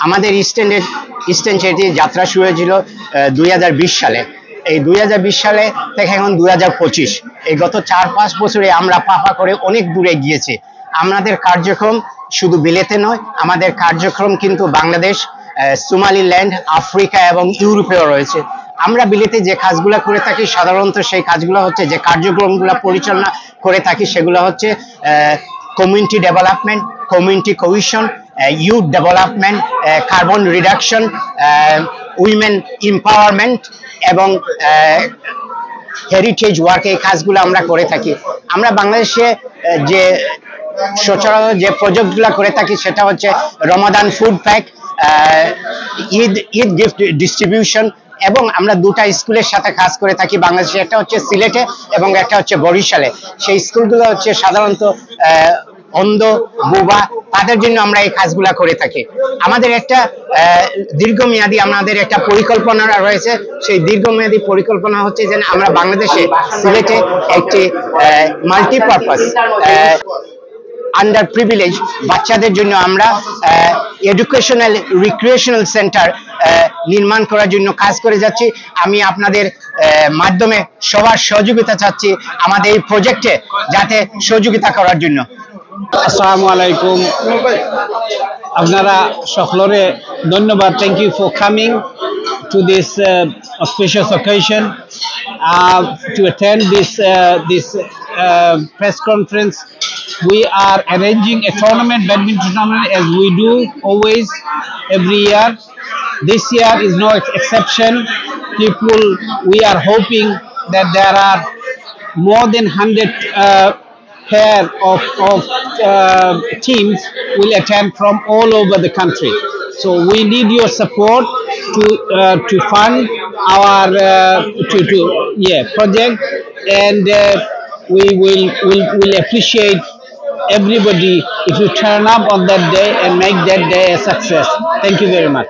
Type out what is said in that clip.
আমাদের eastern charity যাত্রা শুরু হয়েছিল 2020 সালে। এই 2020 সালে থেকে এখন 2025, এই গত 4-5 বছরে আমরা পা করে অনেক দূরে গিয়েছি। আমাদের কার্যক্রম শুধু বিলেতে নয়, আমাদের কার্যক্রম কিন্তু বাংলাদেশ, সোমালিল্যান্ড, আফ্রিকা এবং ইউরোপেও রয়েছে। আমরা বিলেতে যে কাজগুলো করে থাকি, সাধারণত সেই কাজগুলো হচ্ছে, যে কার্যক্রমগুলো পরিচালনা করে থাকি, সেগুলো হচ্ছে community development, community cohesion, youth development, carbon reduction, women empowerment এবং হেরিটেজ ওয়ার্ক, এই কাজগুলো আমরা করে থাকি। আমরা বাংলাদেশে যে সচরাচর যে প্রজেক্টগুলো করে থাকি সেটা হচ্ছে Ramadan food pack, Eid gift distribution, এবং আমরা দুটা স্কুলের সাথে কাজ করে থাকি বাংলাদেশে, একটা হচ্ছে সিলেটে এবং একটা হচ্ছে বরিশালে। সেই স্কুলগুলো হচ্ছে সাধারণত অন্ধ, বোবা, তাদের জন্য আমরা এই কাজগুলা করে থাকি। আমাদের একটা দীর্ঘমেয়াদী আমাদের একটা পরিকল্পনা রয়েছে। সেই দীর্ঘমেয়াদী পরিকল্পনা হচ্ছে যে আমরা বাংলাদেশে সিলেটে একটি মাল্টিপারপাস আন্ডার প্রিভিলেজ বাচ্চাদের জন্য আমরা এডুকেশনাল রিক্রিয়েশনাল সেন্টার নির্মাণ করার জন্য কাজ করে যাচ্ছি। আমি আপনাদের মাধ্যমে সবার সহযোগিতা চাচ্ছি আমাদের এই প্রজেক্টে যাতে সহযোগিতা করার জন্য। আসসালামু আলাইকুম, আপনারা সকলরে ধন্যবাদ। Thank you for coming to this auspicious occasion to attend this press conference. We are arranging a tournament, badminton tournament, as we do always every year. This year is no exception. We are hoping that there are more than 100 pair of teams will attend from all over the country. So we need your support to fund our project, and we will appreciate everybody if you turn up on that day and make that day a success. Thank you very much.